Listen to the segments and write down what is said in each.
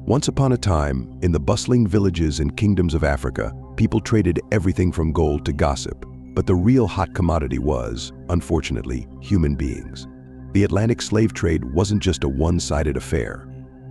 Once upon a time, in the bustling villages and kingdoms of Africa, people traded everything from gold to gossip. But the real hot commodity was, unfortunately, human beings. The Atlantic slave trade wasn't just a one-sided affair.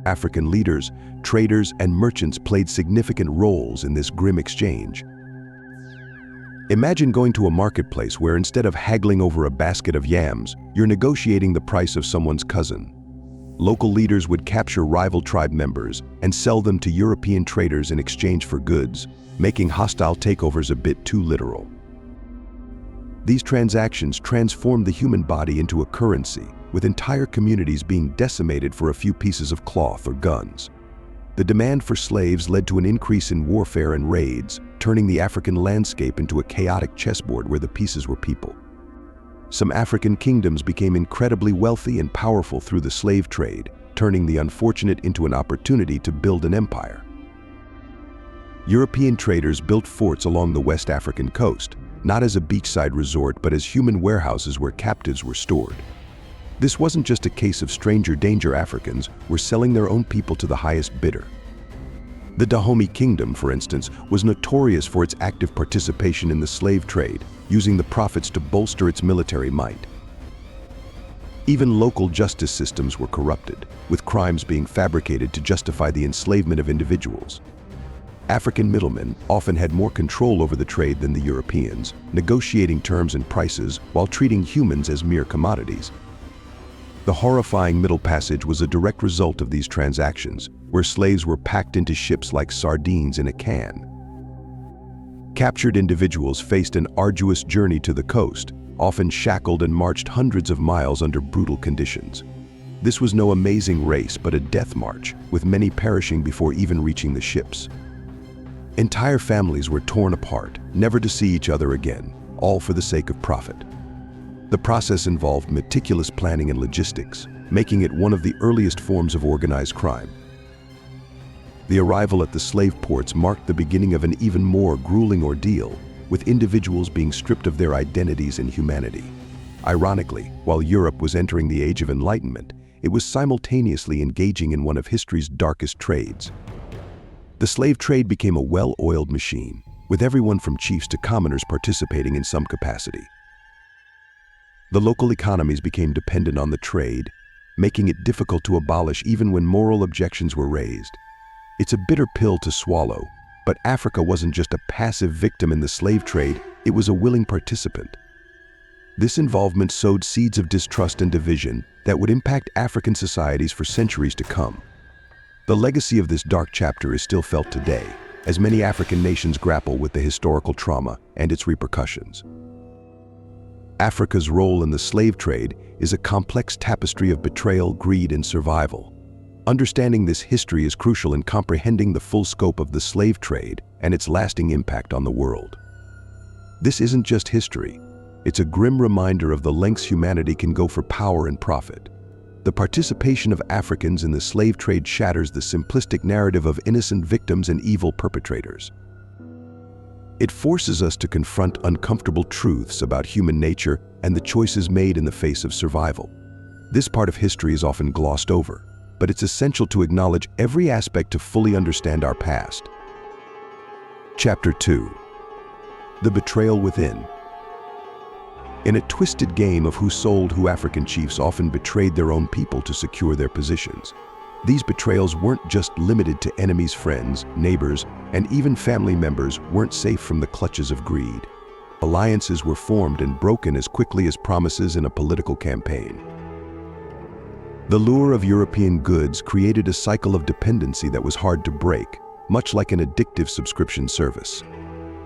African leaders, traders, and merchants played significant roles in this grim exchange. Imagine going to a marketplace where instead of haggling over a basket of yams, you're negotiating the price of someone's cousin. Local leaders would capture rival tribe members and sell them to European traders in exchange for goods, making hostile takeovers a bit too literal. These transactions transformed the human body into a currency, with entire communities being decimated for a few pieces of cloth or guns. The demand for slaves led to an increase in warfare and raids, turning the African landscape into a chaotic chessboard where the pieces were people. Some African kingdoms became incredibly wealthy and powerful through the slave trade, turning the unfortunate into an opportunity to build an empire. European traders built forts along the West African coast, not as a beachside resort but as human warehouses where captives were stored. This wasn't just a case of stranger danger. Africans were selling their own people to the highest bidder. The Dahomey Kingdom, for instance, was notorious for its active participation in the slave trade, using the profits to bolster its military might. Even local justice systems were corrupted, with crimes being fabricated to justify the enslavement of individuals. African middlemen often had more control over the trade than the Europeans, negotiating terms and prices while treating humans as mere commodities. The horrifying Middle Passage was a direct result of these transactions, where slaves were packed into ships like sardines in a can. Captured individuals faced an arduous journey to the coast, often shackled and marched hundreds of miles under brutal conditions. This was no amazing race, but a death march, with many perishing before even reaching the ships. Entire families were torn apart, never to see each other again, all for the sake of profit. The process involved meticulous planning and logistics, making it one of the earliest forms of organized crime. The arrival at the slave ports marked the beginning of an even more grueling ordeal, with individuals being stripped of their identities and humanity. Ironically, while Europe was entering the Age of Enlightenment, it was simultaneously engaging in one of history's darkest trades. The slave trade became a well-oiled machine, with everyone from chiefs to commoners participating in some capacity. The local economies became dependent on the trade, making it difficult to abolish even when moral objections were raised. It's a bitter pill to swallow, but Africa wasn't just a passive victim in the slave trade, it was a willing participant. This involvement sowed seeds of distrust and division that would impact African societies for centuries to come. The legacy of this dark chapter is still felt today, as many African nations grapple with the historical trauma and its repercussions. Africa's role in the slave trade is a complex tapestry of betrayal, greed, and survival. Understanding this history is crucial in comprehending the full scope of the slave trade and its lasting impact on the world. This isn't just history, it's a grim reminder of the lengths humanity can go for power and profit. The participation of Africans in the slave trade shatters the simplistic narrative of innocent victims and evil perpetrators. It forces us to confront uncomfortable truths about human nature and the choices made in the face of survival. This part of history is often glossed over, but it's essential to acknowledge every aspect to fully understand our past. Chapter 2. The Betrayal Within. In a twisted game of who sold who, African chiefs often betrayed their own people to secure their positions. These betrayals weren't just limited to enemies. Friends, neighbors, and even family members weren't safe from the clutches of greed. Alliances were formed and broken as quickly as promises in a political campaign. The lure of European goods created a cycle of dependency that was hard to break, much like an addictive subscription service.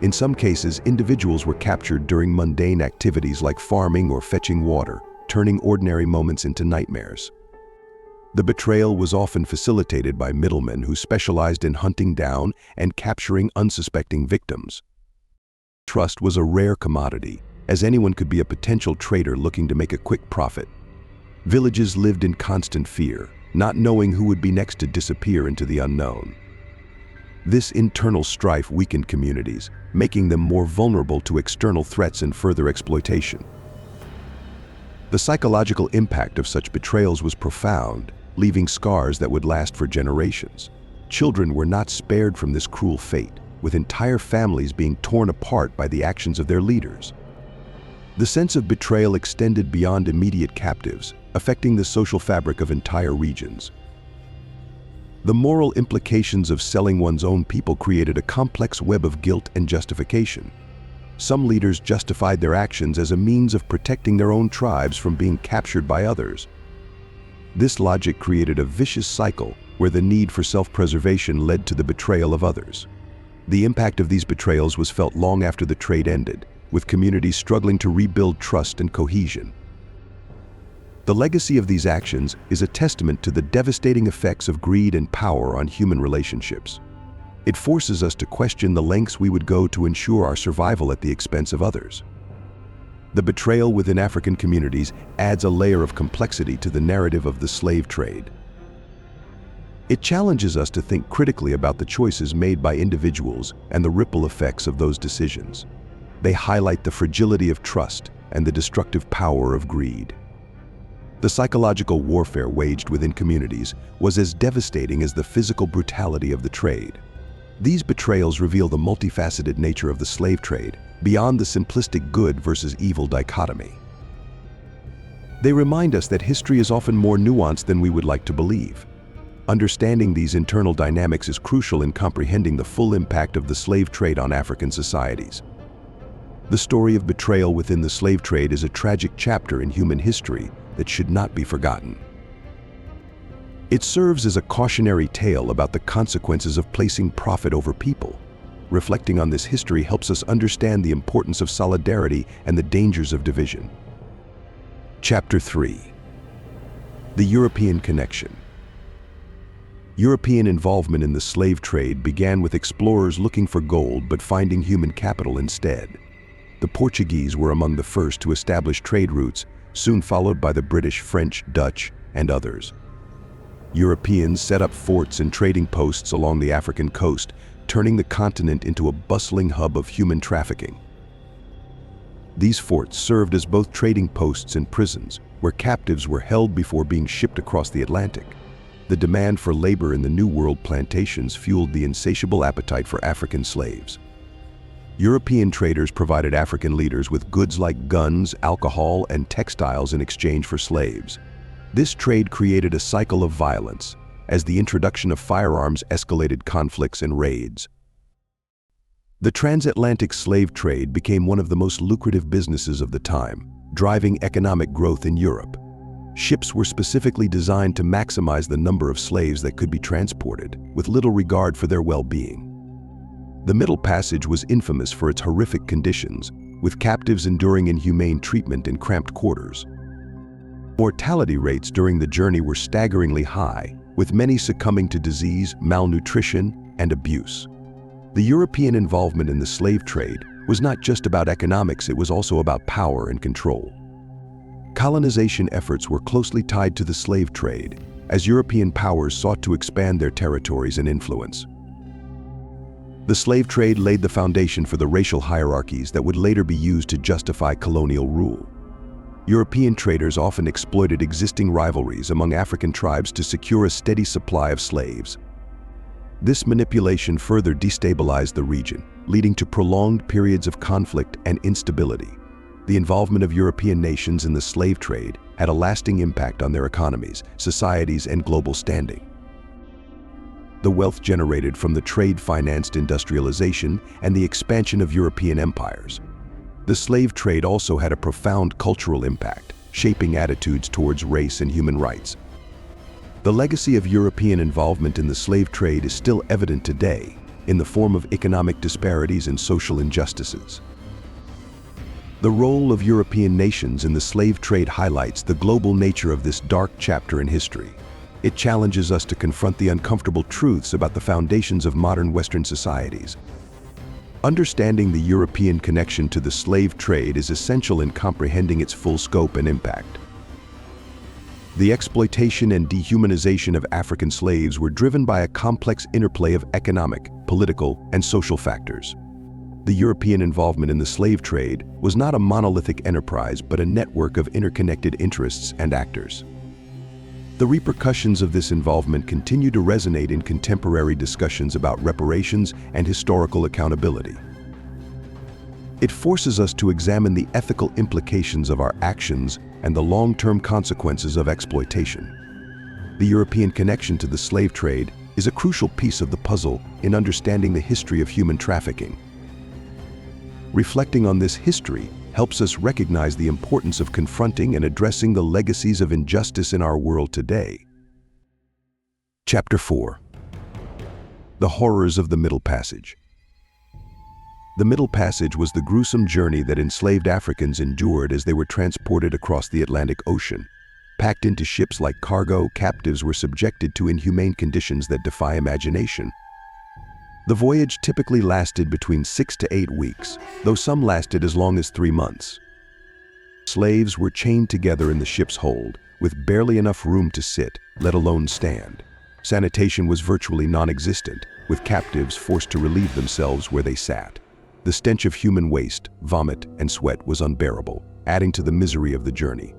In some cases, individuals were captured during mundane activities like farming or fetching water, turning ordinary moments into nightmares. The betrayal was often facilitated by middlemen who specialized in hunting down and capturing unsuspecting victims. Trust was a rare commodity, as anyone could be a potential traitor looking to make a quick profit. Villages lived in constant fear, not knowing who would be next to disappear into the unknown. This internal strife weakened communities, making them more vulnerable to external threats and further exploitation. The psychological impact of such betrayals was profound, leaving scars that would last for generations. Children were not spared from this cruel fate, with entire families being torn apart by the actions of their leaders. The sense of betrayal extended beyond immediate captives, affecting the social fabric of entire regions. The moral implications of selling one's own people created a complex web of guilt and justification. Some leaders justified their actions as a means of protecting their own tribes from being captured by others. This logic created a vicious cycle where the need for self-preservation led to the betrayal of others. The impact of these betrayals was felt long after the trade ended, with communities struggling to rebuild trust and cohesion. The legacy of these actions is a testament to the devastating effects of greed and power on human relationships. It forces us to question the lengths we would go to ensure our survival at the expense of others. The betrayal within African communities adds a layer of complexity to the narrative of the slave trade. It challenges us to think critically about the choices made by individuals and the ripple effects of those decisions. They highlight the fragility of trust and the destructive power of greed. The psychological warfare waged within communities was as devastating as the physical brutality of the trade. These betrayals reveal the multifaceted nature of the slave trade, beyond the simplistic good versus evil dichotomy. They remind us that history is often more nuanced than we would like to believe. Understanding these internal dynamics is crucial in comprehending the full impact of the slave trade on African societies. The story of betrayal within the slave trade is a tragic chapter in human history that should not be forgotten. It serves as a cautionary tale about the consequences of placing profit over people. Reflecting on this history helps us understand the importance of solidarity and the dangers of division. Chapter 3. The European Connection. European involvement in the slave trade began with explorers looking for gold but finding human capital instead. The Portuguese were among the first to establish trade routes, soon followed by the British, French, Dutch, and others. Europeans set up forts and trading posts along the African coast, turning the continent into a bustling hub of human trafficking. These forts served as both trading posts and prisons, where captives were held before being shipped across the Atlantic. The demand for labor in the New World plantations fueled the insatiable appetite for African slaves. European traders provided African leaders with goods like guns, alcohol, and textiles in exchange for slaves. This trade created a cycle of violence, as the introduction of firearms escalated conflicts and raids. The transatlantic slave trade became one of the most lucrative businesses of the time, driving economic growth in Europe. Ships were specifically designed to maximize the number of slaves that could be transported, with little regard for their well-being. The Middle Passage was infamous for its horrific conditions, with captives enduring inhumane treatment in cramped quarters. Mortality rates during the journey were staggeringly high, with many succumbing to disease, malnutrition, and abuse. The European involvement in the slave trade was not just about economics, it was also about power and control. Colonization efforts were closely tied to the slave trade, as European powers sought to expand their territories and influence. The slave trade laid the foundation for the racial hierarchies that would later be used to justify colonial rule. European traders often exploited existing rivalries among African tribes to secure a steady supply of slaves. This manipulation further destabilized the region, leading to prolonged periods of conflict and instability. The involvement of European nations in the slave trade had a lasting impact on their economies, societies, and global standing. The wealth generated from the trade financed industrialization and the expansion of European empires. The slave trade also had a profound cultural impact, shaping attitudes towards race and human rights. The legacy of European involvement in the slave trade is still evident today, in the form of economic disparities and social injustices. The role of European nations in the slave trade highlights the global nature of this dark chapter in history. It challenges us to confront the uncomfortable truths about the foundations of modern Western societies. Understanding the European connection to the slave trade is essential in comprehending its full scope and impact. The exploitation and dehumanization of African slaves were driven by a complex interplay of economic, political, and social factors. The European involvement in the slave trade was not a monolithic enterprise but a network of interconnected interests and actors. The repercussions of this involvement continue to resonate in contemporary discussions about reparations and historical accountability. It forces us to examine the ethical implications of our actions and the long-term consequences of exploitation. The European connection to the slave trade is a crucial piece of the puzzle in understanding the history of human trafficking. Reflecting on this history helps us recognize the importance of confronting and addressing the legacies of injustice in our world today. Chapter 4. The Horrors of the Middle Passage. The Middle Passage was the gruesome journey that enslaved Africans endured as they were transported across the Atlantic Ocean. Packed into ships like cargo, captives were subjected to inhumane conditions that defy imagination. The voyage typically lasted between 6 to 8 weeks, though some lasted as long as 3 months. Slaves were chained together in the ship's hold, with barely enough room to sit, let alone stand. Sanitation was virtually non-existent, with captives forced to relieve themselves where they sat. The stench of human waste, vomit, and sweat was unbearable, adding to the misery of the journey.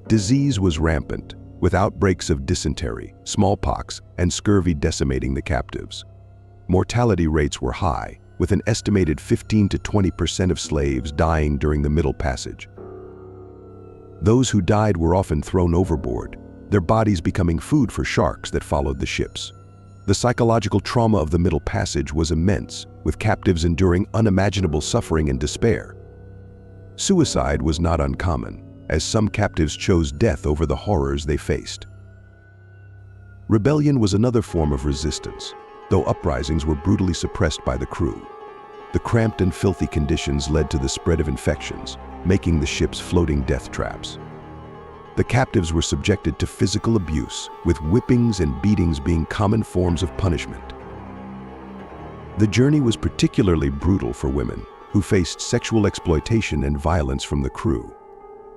Disease was rampant, with outbreaks of dysentery, smallpox, and scurvy decimating the captives. Mortality rates were high, with an estimated 15 to 20% of slaves dying during the Middle Passage. Those who died were often thrown overboard, their bodies becoming food for sharks that followed the ships. The psychological trauma of the Middle Passage was immense, with captives enduring unimaginable suffering and despair. Suicide was not uncommon, as some captives chose death over the horrors they faced. Rebellion was another form of resistance, though uprisings were brutally suppressed by the crew. The cramped and filthy conditions led to the spread of infections, making the ships floating death traps. The captives were subjected to physical abuse, with whippings and beatings being common forms of punishment. The journey was particularly brutal for women, who faced sexual exploitation and violence from the crew.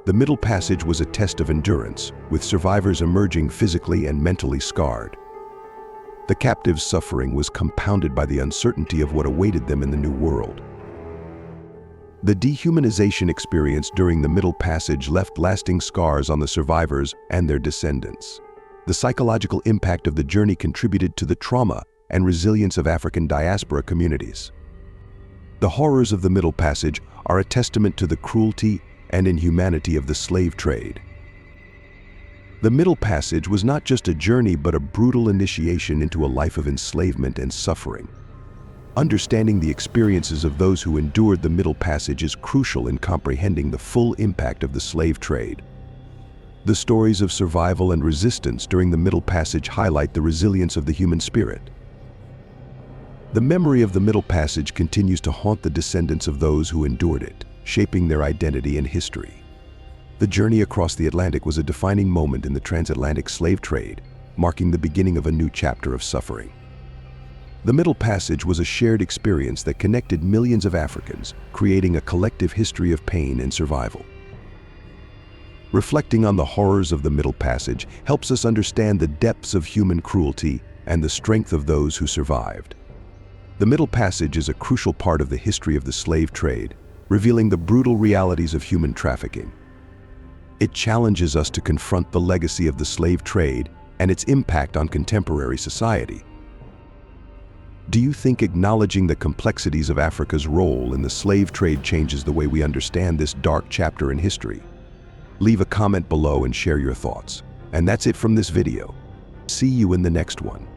The Middle Passage was a test of endurance, with survivors emerging physically and mentally scarred. The captives' suffering was compounded by the uncertainty of what awaited them in the new world. The dehumanization experienced during the Middle Passage left lasting scars on the survivors and their descendants. The psychological impact of the journey contributed to the trauma and resilience of African diaspora communities. The horrors of the Middle Passage are a testament to the cruelty and inhumanity of the slave trade. The Middle Passage was not just a journey but a brutal initiation into a life of enslavement and suffering. Understanding the experiences of those who endured the Middle Passage is crucial in comprehending the full impact of the slave trade. The stories of survival and resistance during the Middle Passage highlight the resilience of the human spirit. The memory of the Middle Passage continues to haunt the descendants of those who endured it, shaping their identity and history. The journey across the Atlantic was a defining moment in the transatlantic slave trade, marking the beginning of a new chapter of suffering. The Middle Passage was a shared experience that connected millions of Africans, creating a collective history of pain and survival. Reflecting on the horrors of the Middle Passage helps us understand the depths of human cruelty and the strength of those who survived. The Middle Passage is a crucial part of the history of the slave trade, revealing the brutal realities of human trafficking. It challenges us to confront the legacy of the slave trade and its impact on contemporary society. Do you think acknowledging the complexities of Africa's role in the slave trade changes the way we understand this dark chapter in history? Leave a comment below and share your thoughts. And that's it from this video. See you in the next one.